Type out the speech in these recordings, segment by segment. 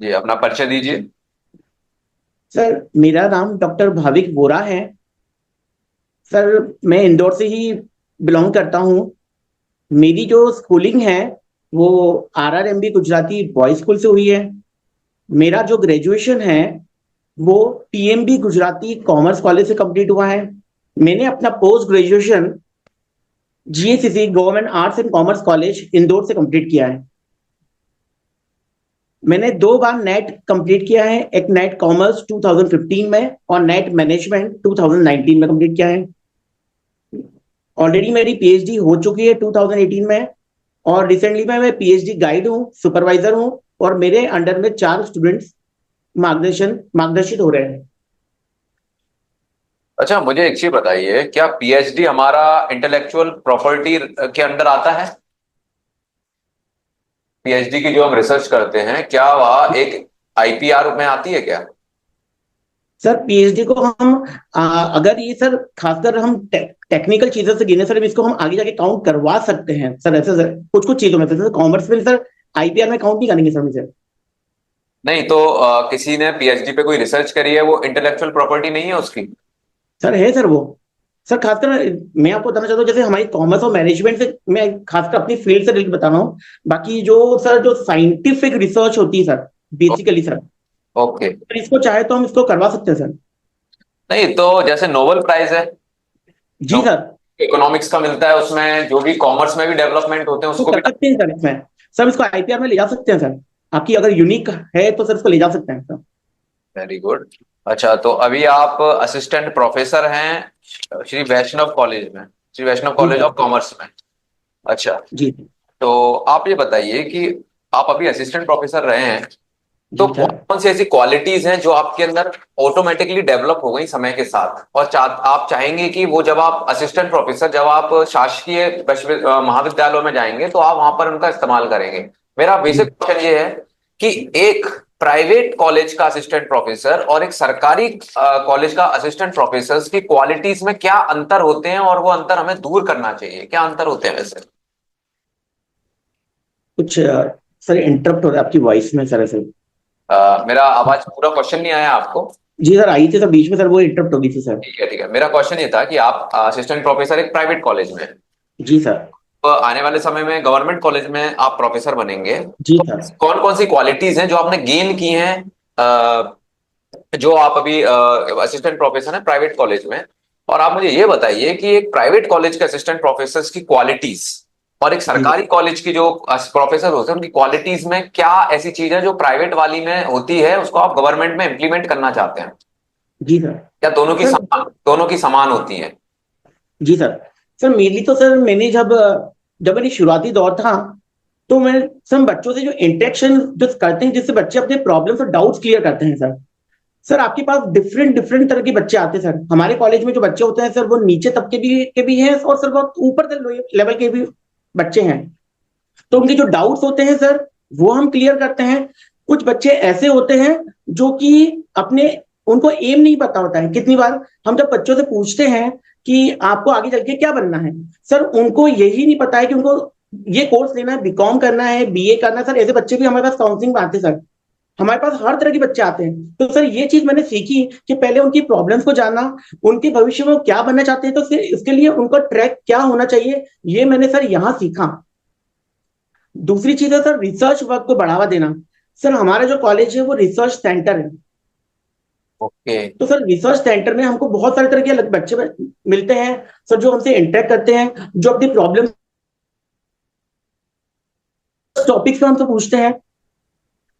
जी, अपना परिचय दीजिए। सर मेरा नाम डॉक्टर भाविक बोरा है। सर मैं इंदौर से ही बिलोंग करता हूँ। मेरी जो स्कूलिंग है वो RRMB गुजराती बॉयज स्कूल से हुई है। मेरा जो ग्रेजुएशन है वो PMB गुजराती कॉमर्स कॉलेज से कंप्लीट हुआ है। मैंने अपना post graduation GACC government arts and commerce college Indore से कंप्लीट किया है। मैंने 2 बार नेट कंप्लीट किया है, एक नेट कॉमर्स 2015 में और नेट मैनेजमेंट 2019 में कंप्लीट किया है। ऑलरेडी मेरी PhD हो चुकी है 2018 में। और रिसेंटली मैं PhD गाइड हूँ, सुपरवाइजर हूँ। और मेरे अंडर में 4 स्टूडेंट्स मार्गदर्शित हो रहे हैं। अच्छा, मुझे एक चीज बताइए, क्या पीएचडी हमारा इंटेलेक्चुअल प्रॉपर्टी के अंडर आता है? पीएचडी की जो हम रिसर्च करते हैं, क्या वह एक आईपीआर में आती है क्या? सर PhD को हम अगर ये सर खासकर हम टेक्निकल चीजों से गिने सर, इसको हम आगे जाके काउंट करवा सकते हैं सर। ऐसे सर कुछ कुछ चीजों में सर कॉमर्स में सर IPR में काउंट नहीं करेंगे सर मुझे। नहीं तो किसी ने पीएचडी पे कोई रिसर्च करी है, वो इंटेलेक्चुअल प्रॉपर्टी नहीं है उसकी? सर है सर वो। सर खासकर मैं आपको बताना चाहता हूँ, जैसे हमारी कॉमर्स और मैनेजमेंट से मैं खासकर अपनी फील्ड से रिलेटेड बता रहा हूँ। बाकी जो सर जो साइंटिफिक रिसर्च होती है sir, basically sir, okay. Sir इसको चाहे तो हम इसको करवा सकते हैं सर। नहीं तो जैसे नोबेल प्राइज है, जी सर। इकोनॉमिक्स का मिलता है, उसमें जो भी कॉमर्स में भी डेवलपमेंट होते हैं तो उसको कर भी। सकते हैं सर इसमें। सर इसको IPR में ले जा सकते हैं सर। आपकी अगर यूनिक है तो सर इसको ले जा सकते हैं सर। Very good. अच्छा, तो अभी आप असिस्टेंट प्रोफेसर हैं श्री वैष्णव कॉलेज में, श्री वैष्णव जी कॉलेज सर। ऑफ कॉमर्स में। अच्छा, जी। तो आप ये बताइए कि आप अभी असिस्टेंट प्रोफेसर रहे हैं, तो जी कौन सर। कौन सी ऐसी क्वालिटीज हैं जो आपके अंदर ऑटोमेटिकली डेवलप हो गई समय के साथ, और आप चाहेंगे कि वो जब आप असिस्टेंट प्रोफेसर, जब आप शासकीय महाविद्यालयों में जाएंगे तो आप वहां पर उनका इस्तेमाल करेंगे? मेरा जी। बेसिक क्वेश्चन ये है कि एक प्राइवेट कॉलेज का असिस्टेंट प्रोफेसर और एक सरकारी कॉलेज का असिस्टेंट प्रोफेसर की क्वालिटीज में क्या अंतर होते हैं, और वो अंतर हमें दूर करना चाहिए? क्या अंतर होते हैं वैसे? कुछ सर इंटरप्ट हो रहा है आपकी वॉइस में सर ऐसे। मेरा आवाज पूरा क्वेश्चन नहीं आया आपको? जी सर आई थी सर, बीच में सर वो इंटरप्ट हो गई थी सर। ठीक है, ठीक है। मेरा क्वेश्चन ये था कि आप असिस्टेंट प्रोफेसर एक प्राइवेट कॉलेज में हैं, जी सर। तो आने वाले समय में गवर्नमेंट कॉलेज में आप प्रोफेसर बनेंगे, जी तो सर। कौन कौन सी क्वालिटीज हैं जो आपने गेन की हैं, जो आप अभी असिस्टेंट प्रोफेसर हैं प्राइवेट कॉलेज में? और आप मुझे ये बताइए कि एक प्राइवेट कॉलेज के असिस्टेंट प्रोफेसर की क्वालिटीज और एक जी सर। सरकारी कॉलेज की जो प्रोफेसर होते हैं उनकी क्वालिटीज में क्या ऐसी चीज है जो प्राइवेट वाली में होती है, उसको आप गवर्नमेंट में इंप्लीमेंट करना चाहते हैं? जी सर। क्या सर दोनों की समान होती है? जी सर। सर मेनली तो सर मैंने जब जब मेरी शुरुआती दौर था तो मैं सर बच्चों से जो इंटरेक्शन जो करते हैं, जिससे बच्चे अपने प्रॉब्लम्स और डाउट्स क्लियर करते हैं सर। सर आपके पास डिफरेंट डिफरेंट तरह के बच्चे आते हैं सर। हमारे कॉलेज में जो बच्चे होते हैं सर वो नीचे तबके के भी हैं और सर बहुत ऊपर लेवल के भी बच्चे हैं। तो उनके जो डाउट्स होते हैं सर वो हम क्लियर करते हैं। कुछ बच्चे ऐसे होते हैं जो कि अपने उनको एम नहीं पता होता है। कितनी बार हम जब बच्चों से पूछते हैं कि आपको आगे चल के क्या बनना है, सर उनको यही नहीं पता है कि उनको ये कोर्स लेना है, BCom करना है, BA करना है। सर ऐसे बच्चे भी हमारे पास काउंसलिंग में आते हैं सर। हमारे पास हर तरह के बच्चे आते हैं। तो सर ये चीज मैंने सीखी कि पहले उनकी प्रॉब्लम्स को जानना, उनके भविष्य में वो क्या बनना चाहते हैं, तो फिर इसके लिए उनका ट्रैक क्या होना चाहिए, ये मैंने सर यहाँ सीखा। दूसरी चीज है सर रिसर्च वर्क को बढ़ावा देना। सर हमारा जो कॉलेज है वो रिसर्च सेंटर है। ओके। तो सर रिसर्च सेंटर में हमको बहुत सारे तरह के बच्चे मिलते हैं सर, जो हमसे इंटरेक्ट करते हैं, जो अपनी प्रॉब्लम टॉपिक्स पे हमसे पूछते हैं।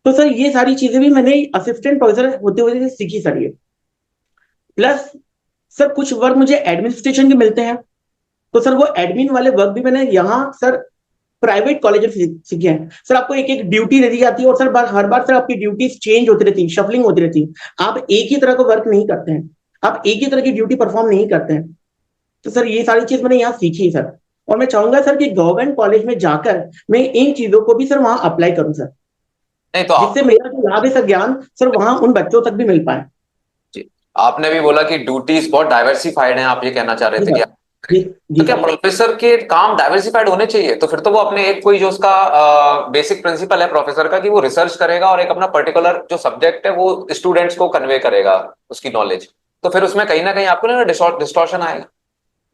तो सर ये सारी चीजें भी मैंने असिस्टेंट प्रोफेसर होते हुए सीखी सर ये। प्लस सर कुछ वर्क मुझे एडमिनिस्ट्रेशन के मिलते हैं। तो सर वो एडमिन वाले वर्क भी मैंने यहाँ सर प्राइवेट कॉलेज में सीखे हैं। सर आपको एक एक ड्यूटी दे दी जाती है और सर हर बार सर आपकी ड्यूटीज चेंज होती रहती है, शफलिंग होती रहती है। आप एक ही तरह का वर्क नहीं करते हैं, आप एक ही तरह की ड्यूटी परफॉर्म नहीं करते हैं। तो सर ये सारी चीज मैंने यहाँ सीखी है सर। और मैं चाहूंगा सर कि गवर्नमेंट कॉलेज में जाकर मैं इन चीजों को भी सर वहां अप्लाई करूं सर, नहीं तो जिससे आप, मेरा जो लाभ है सर ज्ञान सर वहां उन बच्चों तक भी मिल पाए। जी, आपने भी बोला कि ड्यूटीज बहुत डाइवर्सिफाइड हैं, आप ये कहना चाह रहे जी थे कि सर। जी तो जी क्या सर। प्रोफेसर के काम डाइवर्सिफाइड होने चाहिए? तो फिर तो वो अपने एक कोई जो उसका बेसिक प्रिंसिपल है प्रोफेसर का, कि वो रिसर्च करेगा और एक अपना पर्टिकुलर जो सब्जेक्ट है वो स्टूडेंट्स को कन्वे करेगा उसकी नॉलेज। तो फिर उसमें कहीं ना कहीं आपको ना डिस्टॉर्शन आएगा।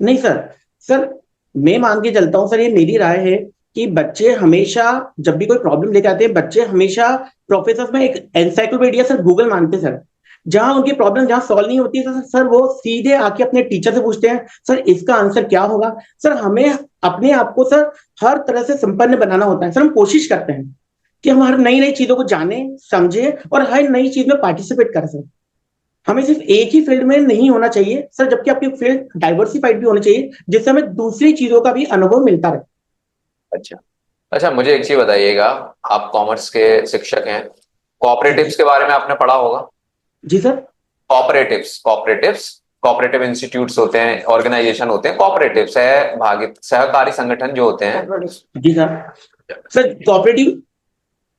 नहीं सर, सर मैं मान के चलता हूँ सर, ये मेरी राय है कि बच्चे हमेशा जब भी कोई प्रॉब्लम लेके आते हैं, बच्चे हमेशा प्रोफेसर में एक एनसाइक्लोपीडिया सर गूगल मानते हैं सर। जहां उनकी प्रॉब्लम जहां सॉल्व नहीं होती है सर वो सीधे आके अपने टीचर से पूछते हैं, सर इसका आंसर क्या होगा। सर हमें अपने आप को सर हर तरह से संपन्न बनाना होता है सर। हम कोशिश करते हैं कि हम हर नई नई चीजों को जाने, समझे और हर नई चीज में पार्टिसिपेट करें सर। हमें सिर्फ एक ही फील्ड में नहीं होना चाहिए सर, जबकि आपकी फील्ड डाइवर्सिफाइड भी होनी चाहिए, जिससे हमें दूसरी चीजों का भी अनुभव मिलता रहे। अच्छा। अच्छा, मुझे एक चीज बताइएगा। आप कॉमर्स के शिक्षक हैं, जी कॉपरेटिव्स के बारे में आपने पढ़ा होगा। जी sir. Cooperatives cooperatives cooperative institutes होते हैं, ऑर्गेनाइजेशन होते हैं, कॉपरेटिव सहभागित सहकारी संगठन जो होते हैं। जी सर। Sir cooperative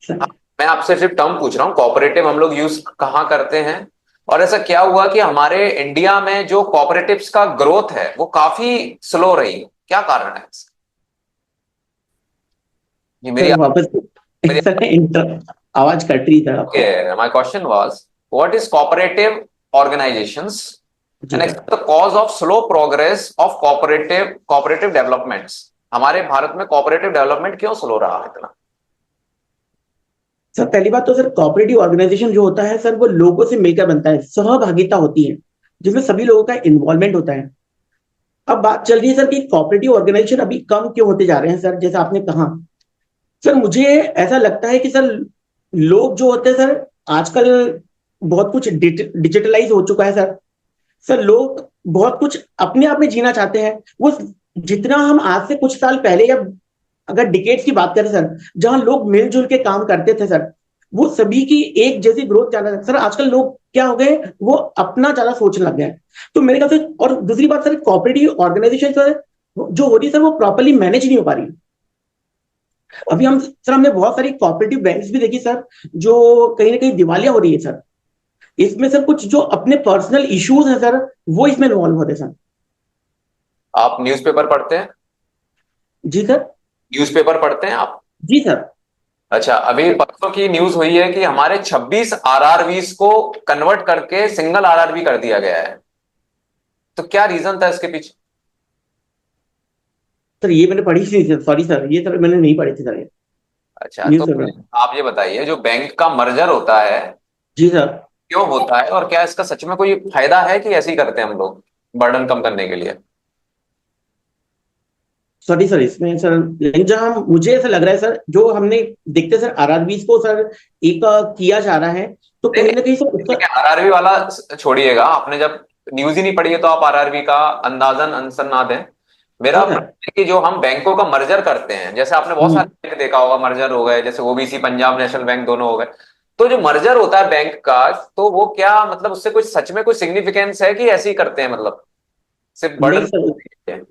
sir. हाँ, मैं आपसे सिर्फ टर्म पूछ रहा हूँ, कोऑपरेटिव हम लोग यूज कहाँ करते हैं? और ऐसा क्या हुआ कि हमारे इंडिया में जो कोऑपरेटिव्स का ग्रोथ है वो काफी स्लो रही, क्या कारण है इसका? ये मेरी सर वापस मेरी सर इंटर आवाज कट रही था आपकी। My question was, what is cooperative organizations जी and sir. explain the cause of slow progress of cooperative developments? हमारे भारत में कोऑपरेटिव डेवलपमेंट क्यों स्लो रहा है इतना? सर पहली बात तो सर कोऑपरेटिव ऑर्गेनाइजेशन जो होता है सर वो लोगों से मिलकर बनता है, सहभागिता होती है जिसमें सभी लोगों का इन्वॉल्वमेंट होता है। अब बात चल रही है सर कि कोऑपरेटिव ऑर्गेनाइजेशन अभी कम क्यों होते जा रहे हैं सर, जैसा आपने कहा। सर मुझे ऐसा लगता है कि सर लोग जो होते हैं सर आजकल बहुत कुछ डिजिटलाइज हो चुका है सर। सर लोग बहुत कुछ अपने आप में जीना चाहते हैं। वो जितना हम आज से कुछ साल पहले या अगर डिकेट्स की बात करें सर, जहां लोग मिलजुल के काम करते थे सर, वो सभी की एक जैसी ग्रोथ ज्यादा सर। आजकल लोग क्या हो गए, वो अपना ज्यादा सोचने लग गए हैं। तो मेरे ख्याल से, और दूसरी बात सर, कोऑपरेटिव ऑर्गेनाइजेशन सर जो हो रही है सर वो प्रॉपरली मैनेज नहीं हो पा रही। अभी हम सर हमने बहुत सारी कोऑपरेटिव बैंक्स भी देखी सर, जो कहीं ना कहीं दिवालिया हो रही है सर। इसमें सर कुछ जो अपने पर्सनल इश्यूज हैं सर, वो इसमें इन्वॉल्व होते हैं सर। आप न्यूज़पेपर पढ़ते हैं? जी सर। न्यूज़पेपर पढ़ते हैं आप? जी सर। अच्छा, अभी परसों की न्यूज हुई है कि हमारे 26 आरआरबीज को कन्वर्ट करके सिंगल आरआरबी कर दिया गया है। तो क्या रीजन था इसके पीछे? सर ये मैंने पढ़ी थी सर, सॉरी सर, ये सर मैंने नहीं पढ़ी थी सर ये अच्छा, तो न्यूज पेपर। आप ये बताइए, जो बैंक का मर्जर होता है जी सर। क्यों होता है, और क्या इसका सच में कोई फायदा है, कि ऐसे ही करते हैं हम लोग बर्डन कम करने के लिए? सॉरी सर, इसमें सर लेकिन जहां मुझे ऐसा लग रहा है सर, जो हमने देखते सर आरआरबी को सर एक किया जा रहा है, तो नहीं कहीं ना कहीं सर नहीं, उसका। ठीक है, आरआरबी वाला छोड़िएगा। आपने जब न्यूज ही नहीं पढ़ी है तो आप आरआरबी का अंदाजन आंसर ना दें। मेरा जी सर। प्रश्न है कि जो हम बैंकों का मर्जर करते हैं, जैसे आपने बहुत हम्म। सारे बैंक देखा होगा मर्जर हो गए, जैसे ओबीसी पंजाब नेशनल बैंक दोनों हो गए। तो जो मर्जर होता है बैंक का, तो वो क्या मतलब उससे कुछ सच में कुछ सिग्निफिकेंस है, कि ऐसे ही करते हैं मतलब सिर्फ नहीं बर्डन? सर।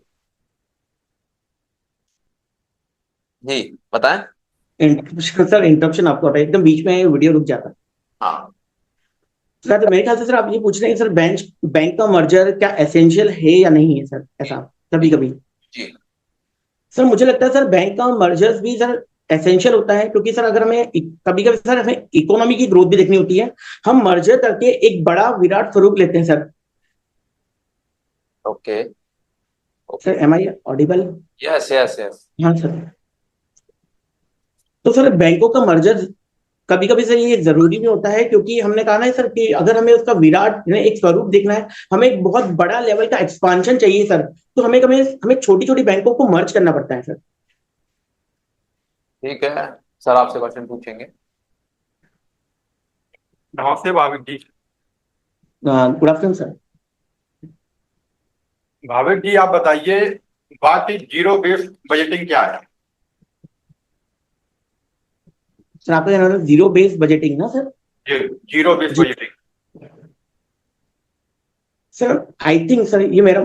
जी, बताएं। सर इंटरप्शन आपको होता है एकदम बीच में, वीडियो रुक जाता है। हाँ सर तो मेरे ख्याल से सर आप ये पूछ रहे हैं सर बैंक बैंक का मर्जर क्या एसेंशियल है या नहीं है सर, जी ऐसा कभी कभी। जी। सर मुझे लगता है सर बैंक का मर्जर्स भी सर एसेंशियल होता है, क्योंकि सर अगर हमें कभी कभी सर हमें इकोनॉमी की ग्रोथ भी देखनी होती है। हम मर्जर करके एक बड़ा विराट स्वरूप लेते हैं sir. Okay okay. Sir am I audible? Yes yes yes. हाँ सर। तो सर बैंकों का मर्जर कभी कभी सर ये जरूरी भी होता है, क्योंकि हमने कहा ना सर कि अगर हमें उसका विराट एक स्वरूप देखना है, हमें एक बहुत बड़ा लेवल का एक्सपांशन चाहिए सर, तो हमें हमें हमें छोटी छोटी बैंकों को मर्ज करना पड़ता है सर। ठीक है, सर आपसे क्वेश्चन पूछेंगे। नमस्ते Bhavik ji. Good afternoon sir. Bhavik ji आप बताइए, बात जीरो बेस्ड बजटिंग क्या है? सर आपका कहना है जीरो बेस्ड बजटिंग ना सर? जी, जीरो बेस्ड जी budgeting. Sir, I think sir ये मेरा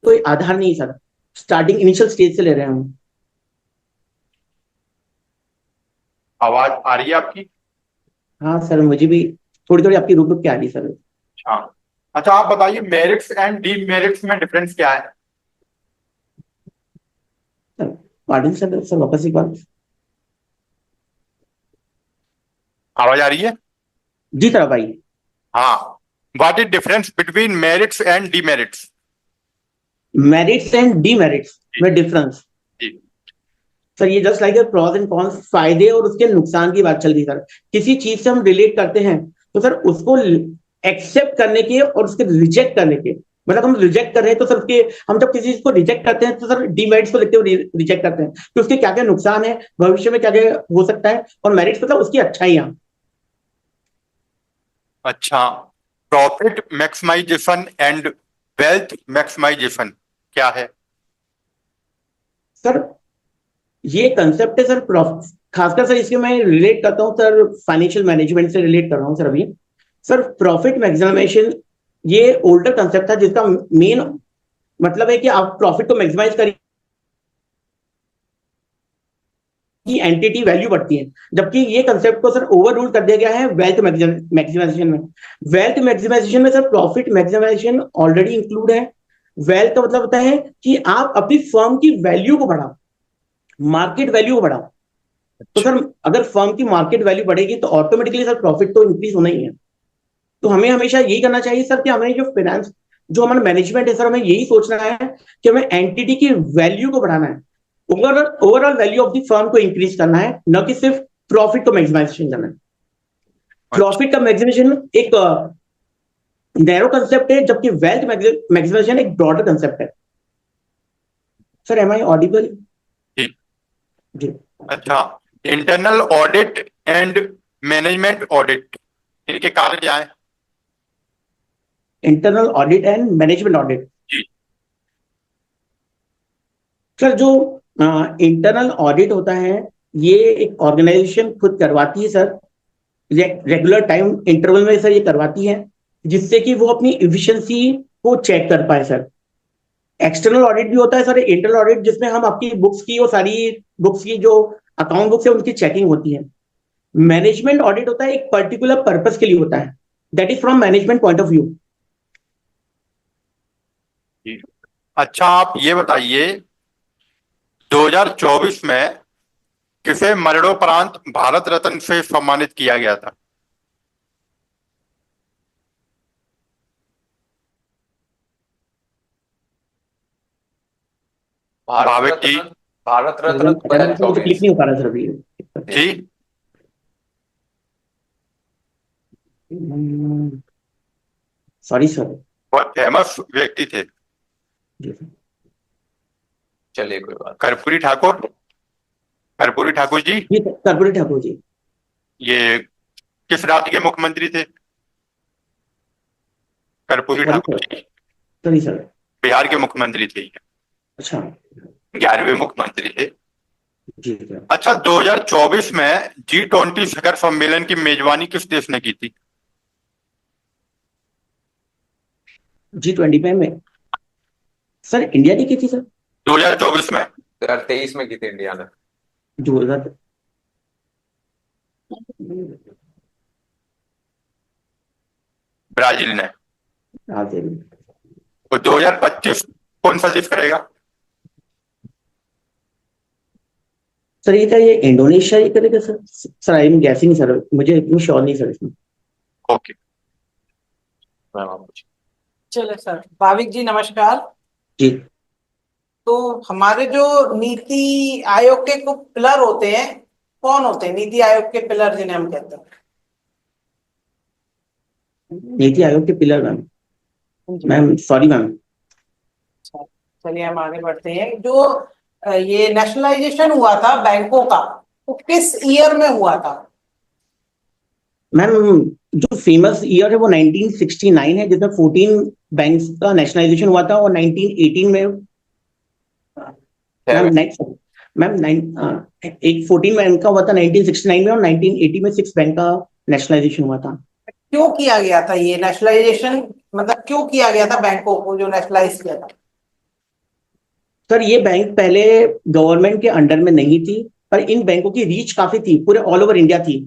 कोई आधार नहीं सर। स्टार्टिंग इनिशियल स्टेज से ले रहे हैं हम। आवाज आ रही है आपकी? हाँ सर, मुझे भी थोड़ी थोड़ी आपकी रुक रुक के आ रही है सर। हाँ। अच्छा आप बताइए मेरिट्स एंड डीमेरिट्स में डिफरेंस क्या है? पार्टी सर, सर वापस एक बार। आवाज आ रही है? जी सर भाई। हाँ, what is difference between merits and demerits? Merits and demerits में डिफरेंस। जी। सर ये just like pros and cons, फायदे और उसके नुकसान की बात चल रही है सर। किसी चीज से हम रिलेट करते हैं तो सर उसको एक्सेप्ट करने के और उसके रिजेक्ट करने के, मतलब हम रिजेक्ट कर रहे हैं तो सर उसके, हम जब किसी चीज को रिजेक्ट करते हैं तो सर डीमेरिट्स को देखते हुए रिजेक्ट करते हैं कि उसके क्या क्या नुकसान है, भविष्य में क्या क्या हो सकता है, और मेरिट्स मतलब उसकी अच्छाइयां। अच्छा, profit maximisation and wealth maximisation क्या है? सर ये कंसेप्ट है सर, खासकर सर इसके मैं रिलेट करता हूँ सर, फाइनेंशियल मैनेजमेंट से रिलेट कर रहा हूँ सर अभी। सर प्रॉफिट मैक्सिमाइजेशन ये ओल्डर कंसेप्ट था जिसका मेन मतलब है कि आप प्रॉफिट को मैक्सिमाइज करिए की एंटिटी वैल्यू बढ़ती है, जबकि ये कंसेप्ट को सर ओवर रूल कर दिया गया है वेल्थ मैक्सिमाइजेशन में। वेल्थ मैक्सिमाइजेशन में sir profit maximisation already include है। वेल्थ का मतलब होता है कि आप अपनी फर्म की वैल्यू को बढ़ाओ, मार्केट वैल्यू को बढ़ाओ। तो सर अगर फर्म की मार्केट वैल्यू बढ़ेगी तो ऑटोमेटिकली सर प्रॉफिट तो इंक्रीज होना ही है। तो हमें हमेशा यही करना चाहिए सर कि हमें जो फाइनेंस, जो हमारा मैनेजमेंट है सर, हमें यही सोचना है कि हमें एंटिटी की वैल्यू को बढ़ाना है, overall value of the firm को इंक्रीज करना है, न कि सिर्फ प्रॉफिट को मैक्सिमाइजेशन करना है। प्रॉफिट का मैक्सिमाइजेशन एक नैरो कंसेप्ट है, जबकि वेल्थ मैक्सिमाइजेशन एक ब्रॉडर कंसेप्ट है। Sir am I audible? जी। जी। अच्छा, internal audit and management audit इनके कार्य क्या है? Internal audit and management audit. जी। सर जो इंटरनल ऑडिट होता है ये एक ऑर्गेनाइजेशन खुद करवाती है सर, रेगुलर टाइम इंटरवल में सर ये करवाती है, जिससे कि वो अपनी इफिशिएंसी को चेक कर पाए सर। एक्सटर्नल ऑडिट भी होता है सर, इंटरनल ऑडिट जिसमें हम आपकी बुक्स की और सारी बुक्स की जो अकाउंट बुक्स है उनकी चेकिंग होती है। मैनेजमेंट ऑडिट होता है एक पर्टिकुलर पर्पस के लिए होता है, that is from management point of view. जी। अच्छा आप ये बताइए 2024 में किसे मरणोपरांत भारत रत्न से सम्मानित किया गया था? भारत भाविक जी। रत्न, भारत रत्न मुझे क्लिक 2024। नहीं हो पा रहा सर अभी। जी। Sorry sir. बहुत फेमस व्यक्ति थे। चलिए कोई बात। कर्पूरी ठाकुर। कर्पूरी ठाकुर जी। जी कर्पूरी ठाकुर जी। ये किस राज्य के मुख्यमंत्री थे? Karpoori sorry Thakur sir. जी सॉरी सर। बिहार के मुख्यमंत्री थे। अच्छा। 11वें मुख्यमंत्री थे। जी सर। अच्छा 2024 में G20 शिखर सम्मेलन की मेजबानी किस देश ने की थी? G20 में सर इंडिया ने की थी सर। 2024 में 2023 में की थी इंडिया ने। 2000 ब्राजील ने। आते हैं। तो 2025 कौन सा देश करेगा? सर ये क्या, ये इंडोनेशिया ही करेगा sir? Sir I am guessing sir, मुझे इतनी श्योर नहीं सर इसमें। ओके। चले सर। भाविक जी नमस्कार। जी। तो हमारे जो नीति आयोग के कुछ पिलर होते हैं, कौन होते हैं नीति आयोग के पिलर जिन्हें हम कहते हैं? नीति आयोग के pillar ma'am, ma'am sorry ma'am. चलिए हम आगे बढ़ते हैं। जो ये नेशनलाइजेशन हुआ था बैंकों का, वो किस ईयर में हुआ था? मैम जो फेमस ईयर है वो 1969 है, जिसमें 14 बैंक्स का नेशनलाइजेशन हुआ था, और 1918 में मैम एक 14 बैंक का हुआ था 1969 में, और 1980 में 6 बैंक का नेशनलाइजेशन हुआ था। क्यों किया गया था ये नेशनलाइजेशन, मतलब क्यों किया गया था बैंकों को जो नेशनलाइज किया था? सर ये बैंक पहले गवर्नमेंट के अंडर में नहीं थी, पर इन बैंकों की रीच काफी थी, पूरे ऑल ओवर इंडिया थी।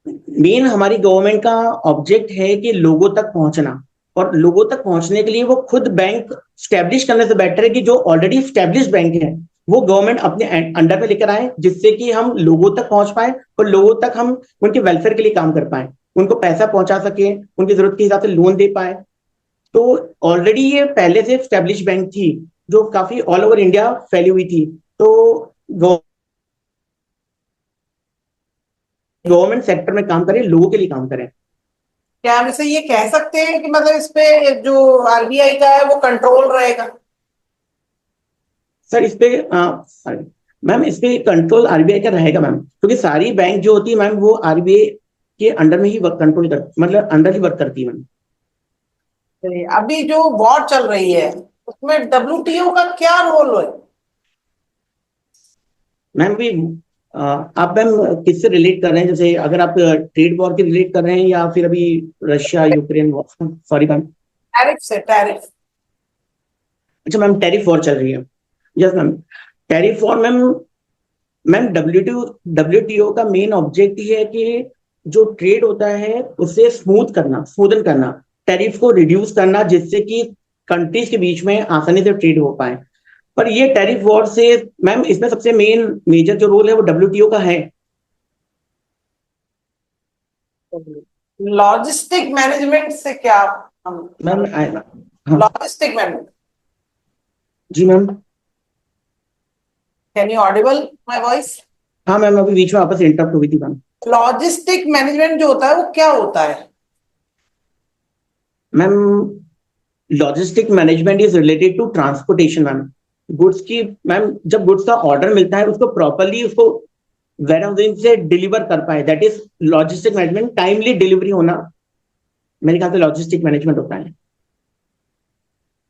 मेन हमारी गवर्नमेंट का ऑब्जेक्ट है कि लोगों तक पहुंचना, और लोगों तक पहुंचने के लिए वो खुद बैंक स्टैब्लिश करने से बेटर है कि जो ऑलरेडी स्टैब्लिश बैंक है वो गवर्नमेंट अपने अंडर में लेकर आए, जिससे कि हम लोगों तक पहुंच पाए और लोगों तक हम उनके वेलफेयर के लिए काम कर पाए, उनको पैसा पहुंचा सके, उनकी जरूरत के हिसाब से लोन दे पाए। तो ऑलरेडी ये पहले से स्टैब्लिश बैंक थी जो काफी ऑल ओवर इंडिया फैली हुई थी। तो गवर्नमेंट सेक्टर में काम करें, लोगों के लिए काम करें। क्या हम इसे ये कह सकते हैं कि मतलब इस पे जो आरबीआई का है वो कंट्रोल रहेगा? सर इस पे सॉरी मैम, इस पे कंट्रोल आरबीआई का रहेगा मैम, क्योंकि सारी बैंक जो होती है मैम वो आरबीआई के अंडर में ही वर्क कंट्रोल कर, मतलब अंडर ही वर्क करती है मैम। चलिए, अभी जो वॉर चल रही है उसमें डब्ल्यूटीओ का क्या रोल है? मैम भी आप मैम किससे रिलेट कर रहे हैं, जैसे अगर आप ट्रेड वॉर के रिलेट कर रहे हैं या फिर अभी Russia Ukraine war? Sorry ma'am. Tariff से, टैरिफ। अच्छा मैम, टैरिफ वॉर चल रही है। Yes ma'am, tariff war ma'am, ma'am WTO का मेन ऑब्जेक्ट ही है कि जो ट्रेड होता है उसे स्मूदन करना, टैरिफ को रिड्यूस करना, जिससे कि कंट्रीज के बीच में आसानी से ट्रेड हो पाए। पर ये टैरिफ वॉर से मैम, इसमें सबसे मेजर जो रोल है वो डब्ल्यूटीओ का है। लॉजिस्टिक मैनेजमेंट से क्या हम? मैम हाँ लॉजिस्टिक मैनेजमेंट। जी ma'am. Can you audible my voice? हाँ मैम, अभी बीच में आपस इंटरप्ट हुई थी मैम। लॉजिस्टिक मैनेजमेंट जो होता है वो क्या होता है? Ma'am logistic management is related to transportation ma'am. Goods की मैम, जब गुड्स का ऑर्डर मिलता है उसको प्रॉपरली उसको वेयर हाउसिंग से डिलीवर कर पाए, that is logistic management. Timely delivery होना मेरे ख्याल से लॉजिस्टिक मैनेजमेंट होता है।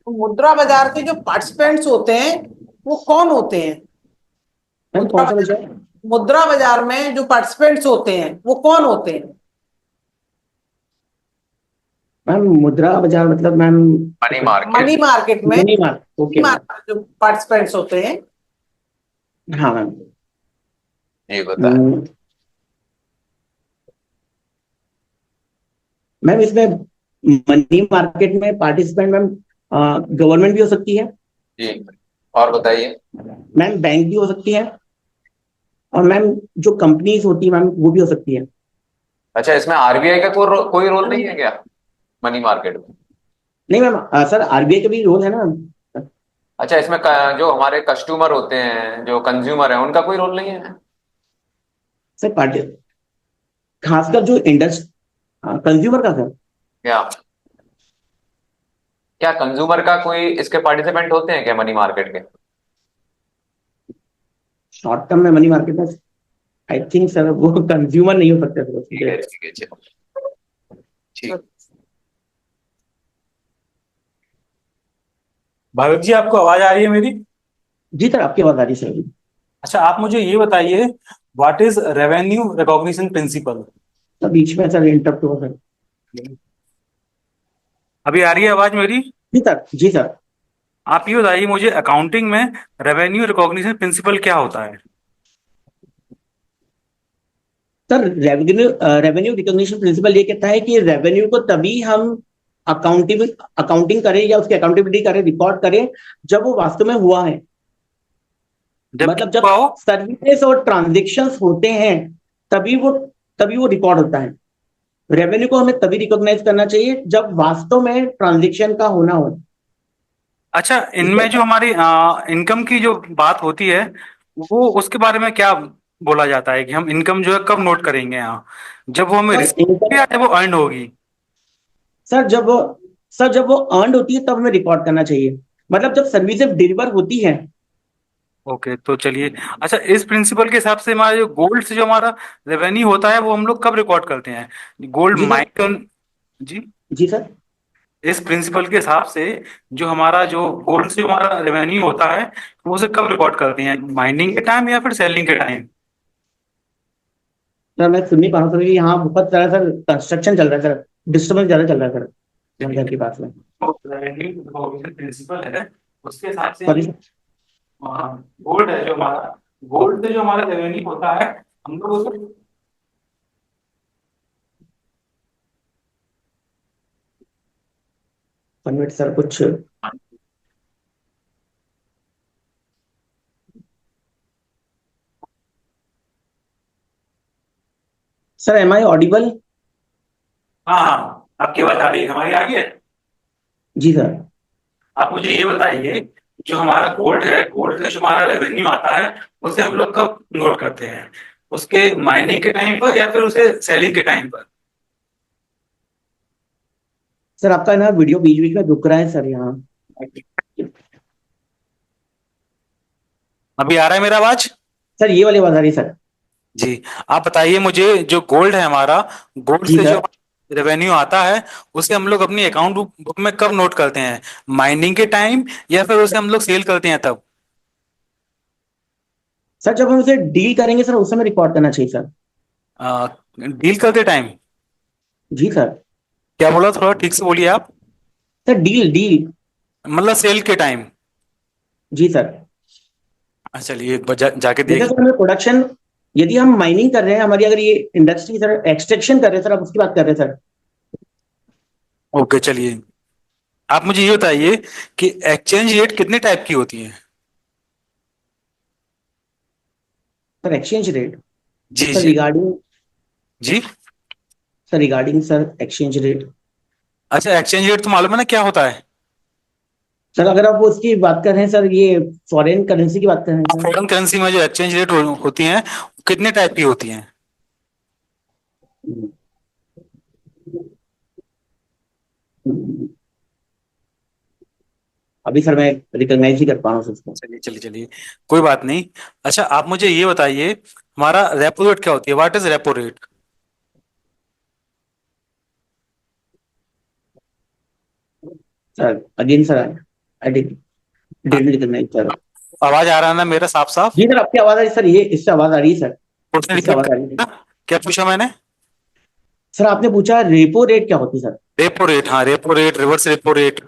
तो मुद्रा बाजार के जो पार्टिसिपेंट्स होते हैं वो कौन होते हैं? मैम मुद्रा कौन सा बाजार, बचा? मुद्रा बाजार में जो पार्टिसिपेंट्स होते हैं वो कौन होते हैं? मैम मुद्रा बाजार मतलब ma'am money market. Money market में, मनी मार्केट, ओके मैम। जो पार्टिसिपेंट्स होते हैं। हाँ मैम। ये बता है। मैम इसमें मनी मार्केट में पार्टिसिपेंट मैम गवर्नमेंट भी हो सकती है जी, और बताइए। मैम, बैंक भी हो सकती है, और मैम जो कंपनीज होती है मैम वो भी हो सकती है। अच्छा, इसमें आरबीआई का कोई रोल नहीं है क्या मनी मार्केट में? नहीं मैम, सर आरबीआई का भी रोल है ना। अच्छा, इसमें जो हमारे कस्टमर होते हैं, जो कंज्यूमर है, उनका कोई रोल नहीं है? सर पार्टी खासकर जो इंडस्ट्री कंज्यूमर का सर। क्या क्या कंज्यूमर का कोई इसके पार्टिसिपेंट होते हैं क्या मनी मार्केट के? शॉर्ट टर्म में मनी मार्केट में आई थिंक सर वो कंज्यूमर नहीं हो सकते सर ठीक है, उसके। ठीक है, चलो, ठीक। भगत जी, आपको आवाज आ रही है मेरी? जी सर, आपकी आवाज आ रही है सर। अच्छा, आप मुझे ये बताइए, what is revenue recognition principle? Sir बीच में सर इंटरप्ट हुआ सर। अभी आ रही है आवाज मेरी? जी सर, जी सर। आप ये बताइए मुझे, अकाउंटिंग में रेवेन्यू रिकॉग्निशन प्रिंसिपल क्या होता है? सर रेवेन्यू रिकॉग्निशन प्रिंसिपल ये कहता है कि रेवेन्यू को तभी हम अकाउंटिंग करें या उसकी अकाउंटेबिलिटी करें, रिकॉर्ड करें, जब वो वास्तव में हुआ है। मतलब जब पाओ। सर्विसेज और ट्रांजेक्शन्स होते हैं तभी वो रिकॉर्ड होता है। रेवेन्यू को हमें तभी रिकॉग्नाइज करना चाहिए जब वास्तव में ट्रांजेक्शन का होना हो। अच्छा, इनमें जो हमारी इनकम की जो बात होती है, वो उसके बारे में क्या बोला जाता है कि हम इनकम जो है कब नोट करेंगे यहाँ? जब वो हमें सर रिसीव इनकम, या जब वो अर्न होगी? सर जब वो सर जब वो अर्न होती है तब हमें रिकॉर्ड करना चाहिए, मतलब जब सर्विसेज डिलीवर होती है। ओके, तो चलिए। अच्छा, इस प्रिंसिपल के हिसाब से हमारा जो गोल्ड से जो हमारा रेवेन्यू होता है वो हम लोग कब रिकॉर्ड करते हैं? गोल्ड जी सर। माइन कर। जी। जी सर। इस प्रिंसिपल के हिसाब से जो हमारा जो गोल्ड से जो हमारा रेवेन्यू होता है वो उसे कब रिकॉर्ड करते हैं, माइनिंग के टाइम या फिर सेलिंग के टाइम? सर मैं सुन नहीं पा रहा हूँ सर, यहाँ बहुत सारा सर कंस्ट्रक्शन चल रहा है सर, डिस्टर्बेंस ज्यादा चल रहा है सर मेरे घर के पास में। रेवेन्यू रिकॉग्निशन प्रिंसिपल है, उसके हिसाब से सॉरी हम सर। गोल्ड है जो हमारा, गोल्ड से जो हमारा रेवेन्यू होता है हम लोग उसे 1 मिनट सर, कुछ सर, एम आई ऑडिबल? हाँ हाँ, आपकी बात आ रही है, हमारी आ रही है। जी सर। आप मुझे ये बताइए, जो हमारा गोल्ड है, गोल्ड का जो हमारा रेवेन्यू आता है, उसे हम लोग कब नोट करते हैं? उसके माइनिंग के टाइम पर या फिर उसे सेलिंग के टाइम पर? सर आपका ना वीडियो बीच बीच में रुक रहा है सर यहाँ। अभी आ रहा है मेरा आवाज? सर ये वाली आवाज आ रही है सर। जी। आप बताइए मुझे, जो गोल्ड है हमारा, गोल्ड जी से जो सर। रेवेन्यू आता है उसे हम लोग अपनी अकाउंट बुक में कब नोट करते हैं? माइनिंग के टाइम या फिर उसे हम लोग सेल करते हैं तब? सर जब हम उसे डील करेंगे सर, उस समय रिकॉर्ड करना चाहिए सर। डील करते टाइम? जी सर। क्या बोला, थोड़ा ठीक से बोलिए आप। Sir deal deal. मतलब सेल के टाइम? जी सर। चलिए एक बार जाके जैसे देख। सर हमें प्रोडक्शन, यदि हम माइनिंग कर रहे हैं, हमारी अगर ये इंडस्ट्री सर एक्सट्रैक्शन कर रहे हैं सर, आप उसकी बात कर रहे हैं सर। ओके चलिए, आप मुझे ये बताइए कि एक्सचेंज रेट कितने टाइप की होती है? सर एक्सचेंज रेट, जी सर जी रिगार्डिंग, जी। Sir exchange rate. अच्छा, एक्सचेंज रेट तो मालूम है ना क्या होता है? सर अगर आप उसकी बात कर रहे हैं सर, ये फॉरेन करेंसी की बात कर रहे हैं सर। फॉरेन करेंसी में जो एक्सचेंज रेट होती हैं, वो कितने टाइप की होती हैं? अभी सर मैं रिकॉग्नाइज ही कर पा रहा हूँ सर उसको। चलिए चलिए चलिए, कोई बात नहीं। अच्छा, आप मुझे ये बताइए, हमारा रेपो रेट क्या होती है? What is repo rate? Sir again sir, I didn't recognise sir. आवाज आ रहा है ना मेरा साफ साफ? जी सर, आपकी आवाज आ रही है सर, ये इससे आवाज आ रही है सर। क्वेश्चन इससे रिपीट आवाज आ रही है। करना। क्या पूछा मैंने? सर आपने पूछा रेपो रेट क्या होती है सर। रेपो रेट, हाँ repo rate, reverse repo rate.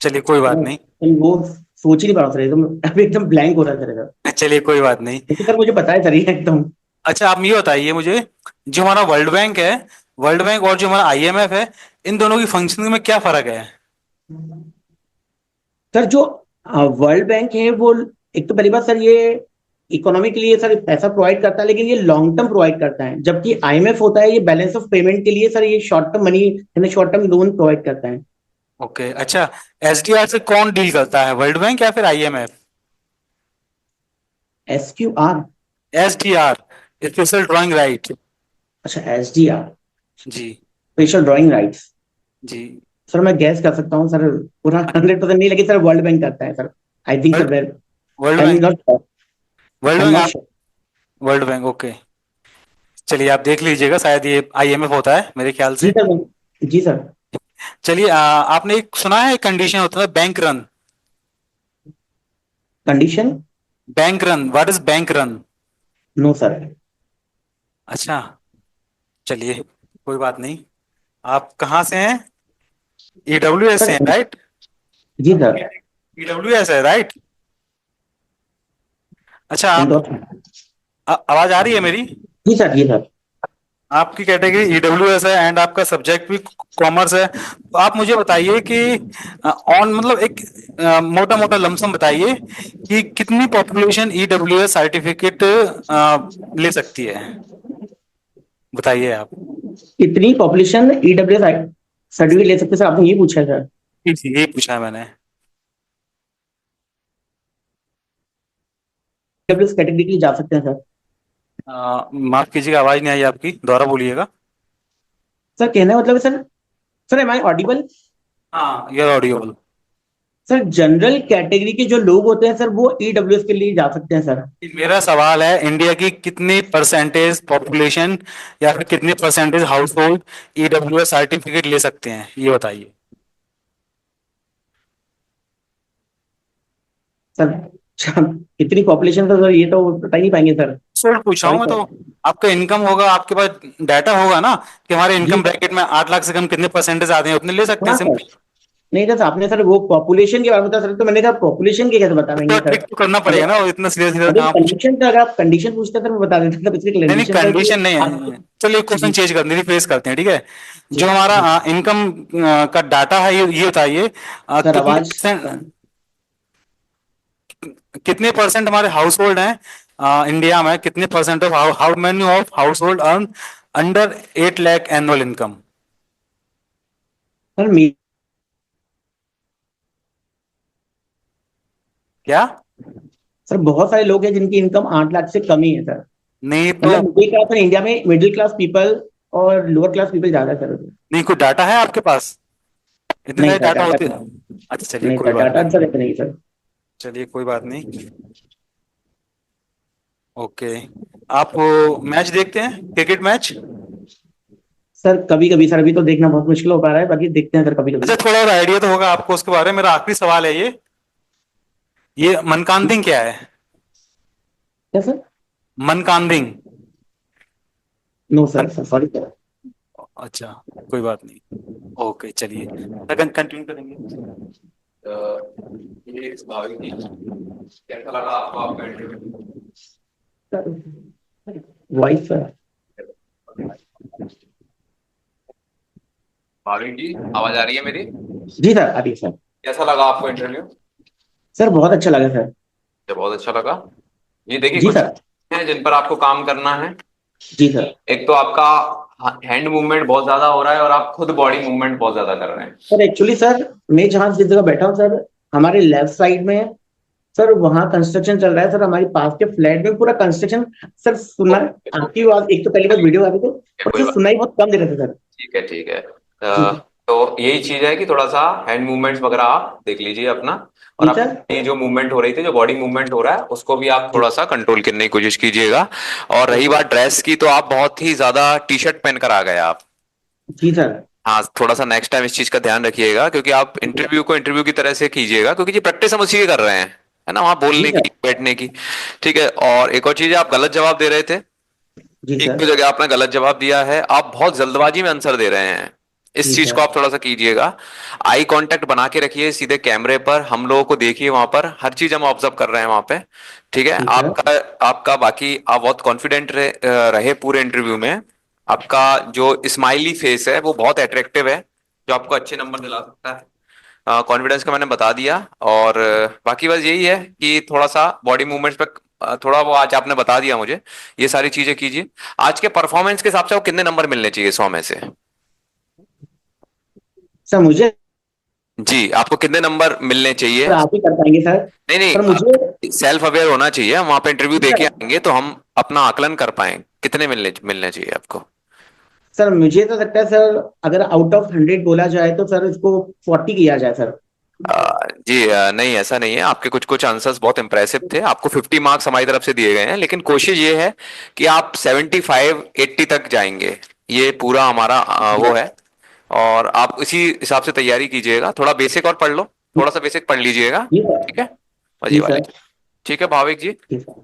चलिए कोई बात नहीं। वो सोच ही नहीं पा रहा सर, एकदम अभी एकदम ब्लैंक हो रहा है सर इधर। चलिए कोई बात नहीं। लेकिन सर मुझे पता है सर, ये एकदम। अच्छा, आप ये बताइए मुझे, जो हमारा वर्ल्ड बैंक है, वर्ल्ड बैंक और जो हमारा आईएमएफ है, इन दोनों की फंक्शनिंग में क्या फर्क है? सर जो वर्ल्ड बैंक है वो, एक तो पहली बात सर, ये इकोनॉमी के लिए सर पैसा प्रोवाइड करता है, लेकिन ये लॉन्ग टर्म प्रोवाइड करता है। जबकि आईएमएफ होता है, ये बैलेंस ऑफ पेमेंट के लिए सर, ये शॉर्ट टर्म मनी यानी शॉर्ट टर्म लोन प्रोवाइड करता है। ओके अच्छा, एसडीआर से कौन डील करता है, वर्ल्ड बैंक या फिर IMF? SQR? SDR, special drawing right. अच्छा, SDR, जी स्पेशल ड्राइंग राइट्स। जी। सर मैं गैस कर सकता हूँ सर, पूरा 100% नहीं, लेकिन सर वर्ल्ड बैंक करता है sir. I think sir, where world I am bank, not sure. World I am bank not आप, श्योर। World bank okay. चलिए आप देख लीजिएगा, शायद ये आईएमएफ होता है मेरे ख्याल जी से। सर। जी सर। चलिए आपने एक सुना है, कंडीशन होता है bank run? Condition? Bank run, what is bank run? No sir. अच्छा, चलिए कोई बात नहीं। आप कहाँ से हैं? ईडब्ल्यूएस से सर हैं राइट? जी सर, ईडब्ल्यूएस है राइट? अच्छा आप, इंदौर। आवाज आ रही है मेरी? जी सर, जी सर। आपकी कैटेगरी ईडब्ल्यूएस है एंड आपका सब्जेक्ट भी कॉमर्स है, तो आप मुझे बताइए कि ऑन मतलब एक मोटा मोटा लमसम बताइए कि कितनी पॉपुलेशन ईडब्ल्यूएस सर्टिफिकेट ले सकती है, बताइए आप। कितनी पॉपुलेशन EWS सर्टिफिकेट ले सकते हैं सर, आपने ये पूछा है सर? जी जी, यही पूछा है मैंने। EWS कैटेगरी के लिए जा सकते हैं सर। माफ कीजिएगा, आवाज नहीं आई आपकी, दोबारा बोलिएगा। सर कहने का मतलब है sir, sir am I audible? हाँ you are audible. Sir general category के जो लोग होते हैं सर, वो EWS के लिए जा सकते हैं सर। मेरा सवाल है, इंडिया की कितनी परसेंटेज पॉपुलेशन या फिर कितने percentage house hold EWS certificate ले सकते हैं, ये बताइए। सर कितनी पॉपुलेशन का सर, ये तो बता ही नहीं पाएंगे सर। सर पूछ रहा हूँ सॉरी मैं सर। तो। आपका इनकम होगा, आपके पास डाटा होगा ना कि हमारे जी इनकम ब्रैकेट में 8 लाख से कम कितने परसेंटेज आते हैं, उतने ले सकते हैं हाँ सर। सिंपल। नहीं सर, आपने सर वो पॉपुलेशन के बारे में बताया सर, तो मैंने कहा पॉपुलेशन के कैसे बता देंगे तो सर? ठीक तो करना पड़ेगा ना, और इतना सीधा सीधा अगर काम पूछ। कंडीशन का, अगर आप कंडीशन पूछते सर मैं बता देता था, इसकी नहीं नहीं, कंडीशन सर कंडीशन नहीं आपको। है, चलिए क्वेश्चन जी चेंज करते हैं, रिप्लेस करते हैं, ठीक है। जो जी हमारा जी इनकम का डाटा है, ये बताइए सर, कितने आवाज परसेंट, कितने परसेंट हमारे हाउस होल्ड हैं इंडिया में, कितने percent of how many of house hold earn under 8 lakh annual income? Sir क्या? सर बहुत सारे लोग हैं जिनकी इनकम 8 लाख से कम ही है सर। नहीं तो, मतलब मिडिल क्लास है इंडिया में, मिडिल क्लास पीपल और लोअर क्लास पीपल ज्यादा है सर। नहीं कोई डाटा है आपके पास? इतने नहीं सारे सर डाटा डाटा, होते हैं? अच्छा चलिए नहीं कोई सर बात डाटा नहीं, सर इतना नहीं सर। चलिए कोई बात नहीं। ओके, आप मैच देखते हैं, क्रिकेट मैच? सर कभी कभी सर, अभी तो देखना बहुत मुश्किल हो पा रहा है, बाकी देखते हैं सर कभी कभी। अच्छा, थोड़ा और आइडिया तो होगा आपको उसके बारे में। मेरा आखिरी सवाल है ये मनकांतिंग क्या है? क्या सर? मनकांतिंग? No sir, sir sorry sir. अच्छा कोई बात नहीं, ओके चलिए कंटिन्यू करेंगे। ये भाविक जी, कैसा लगा आपको आपका interview? Voice sir. Bhavik ji, आवाज आ रही है मेरी? जी सर, आ रही है सर। कैसा लगा आपको इंटरव्यू? सर बहुत अच्छा लगा सर। मुझे बहुत अच्छा लगा। ये देखिए, जी कुछ सर। हैं जिन पर आपको काम करना है। जी सर। एक तो आपका हैंड मूवमेंट बहुत ज्यादा हो रहा है और आप खुद बॉडी मूवमेंट बहुत ज्यादा कर रहे हैं। सर एक्चुअली सर, मैं जहाँ जिस जगह बैठा हूँ सर, हमारे लेफ्ट साइड में सर वहाँ कंस्ट्रक्शन चल रहा है सर, हमारे पास के फ्लैट में पूरा कंस्ट्रक्शन। सर सुना, आपकी आवाज एक तो पहली बार वीडियो आ रही थी, और कोई सर बात, सुनाई बहुत कम दे रहे थे सर। ठीक है ठीक है। जी सर। तो यही चीज है कि थोड़ा सा हैंड मूवमेंट्स वगैरह आप देख लीजिए अपना। और जी आप सर। ये जो मूवमेंट हो रही थी, जो बॉडी मूवमेंट हो रहा है, उसको भी आप जी थोड़ा सा कंट्रोल करने की कोशिश कीजिएगा। और रही बात ड्रेस की, तो आप बहुत ही ज्यादा टी शर्ट पहन कर आ गए आप। जी सर। हाँ, थोड़ा सा नेक्स्ट टाइम इस चीज का ध्यान रखिएगा, क्योंकि आप इंटरव्यू को इंटरव्यू की तरह से कीजिएगा, क्योंकि ये प्रैक्टिस हम उसी की कर रहे हैं, है ना, वहां जी बोलने सर। की, बैठने की। ठीक है। और एक और चीज है, आप गलत जवाब दे रहे थे। जी एक सर। तो जगह आपने गलत जवाब दिया है, आप बहुत जल्दबाजी में आंसर दे रहे हैं। इस जी चीज को सर। आप थोड़ा सा कीजिएगा। आई कांटेक्ट बना के रखिए सीधे कैमरे पर, हम लोगों को देखिए, वहां पर हर चीज हम ऑब्जर्व कर रहे हैं वहां पे। ठीक है। जी सर। आपका आपका बाकी आप बहुत कॉन्फिडेंट रहे पूरे इंटरव्यू में। आपका जो स्माइली फेस है वो बहुत अट्रैक्टिव है, जो आपको अच्छे नंबर दिला सकता है। कॉन्फिडेंस का मैंने बता दिया। और बाकी बस यही है कि थोड़ा सा बॉडी मूवमेंट्स पे थोड़ा वो आज आपने बता दिया मुझे, ये सारी चीजें कीजिए। आज के परफॉर्मेंस के हिसाब से वो कितने नंबर मिलने चाहिए 100 में से? सर मुझे, जी, आपको कितने नंबर मिलने चाहिए? सर आप ही कर पाएंगे सर? नहीं सर मुझे, नहीं, सेल्फ अवेयर होना चाहिए, हम वहां पे इंटरव्यू जी दे के सर। आएंगे तो हम अपना आकलन कर पाएंगे कितने मिलने मिलने चाहिए आपको। सर मुझे तो लगता है सर, अगर आउट ऑफ 100 बोला जाए तो सर इसको 40 किया जाए सर। जी, नहीं ऐसा नहीं है, आपके कुछ कुछ आंसर्स बहुत इंप्रेसिव थे, आपको 50 मार्क्स हमारी तरफ से दिए गए हैं, लेकिन कोशिश ये है कि आप 75-80 तक जाएंगे, ये पूरा हमारा वो है। और आप इसी हिसाब से तैयारी कीजिएगा, थोड़ा बेसिक और पढ़ लो, थोड़ा सा बेसिक पढ़ लीजिएगा। जी सर। ठीक है, जी अजी वाले। सर। ठीक है भाविक जी, जी सर।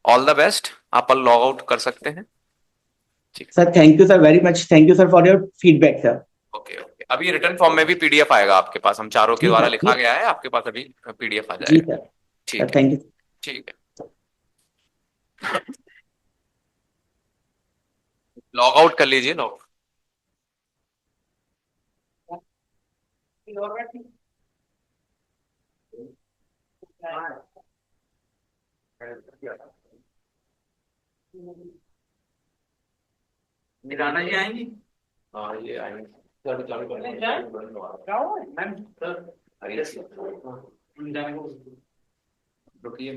ऑल द बेस्ट, आप लॉग आउट कर सकते हैं। ठीक sir thank you sir very much, thank you sir for your feedback sir. है, ओके ओके। अभी रिटर्न फॉर्म में भी पीडीएफ आएगा आपके पास, हम चारों के जी द्वारा सर। लिखा गया है, आपके पास अभी पीडीएफ आ जी जाएगा। सर। सर ठीक है। Thank you. ठीक है, लॉग आउट कर लीजिए, लॉग। निराना जी आएंगी? हाँ, ये आएंगे। चालू चालू करना है। मैम सर, अरे रुकिए।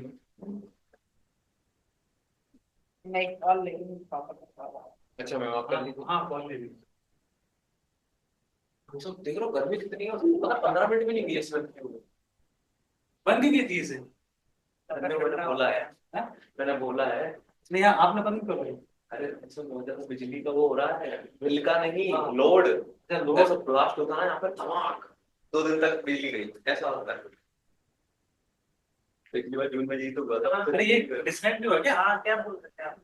नहीं कॉल लेकिन पापा। अच्छा मैम, आप कर लीजिए। हाँ कॉल ले ली। हम सब देख रहे हो गर्मी कितनी है, उसको पता 15 मिनट भी नहीं दिए इसमें। बंद ही थी इसे। मैंने बोला है, हाँ? मैंने बोला है। नहीं हाँ, आपने बंद क्यों करी? अरे सुनो, जब बिजली का वो हो रहा है, बिल का नहीं, हाँ। लोड। अच्छा, लोड। जैसे ब्लास्ट होता है ना यहाँ पे, धमाक, 2 दिन तक बिजली गई, ऐसा होता है। पिछली बार जून में यही तो हुआ था। अरे ये डिस्कनेक्ट नहीं हुआ क्या? हाँ क्या बोल सकते हैं आप?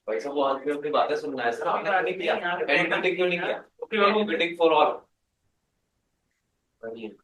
भाई साहब, वो आदमी अपनी बातें सुनना है सर, आपने क्यों नहीं किया? नहीं, एडिट मीटिंग क्यों नहीं किया? Okay, meeting for all. बढ़िया।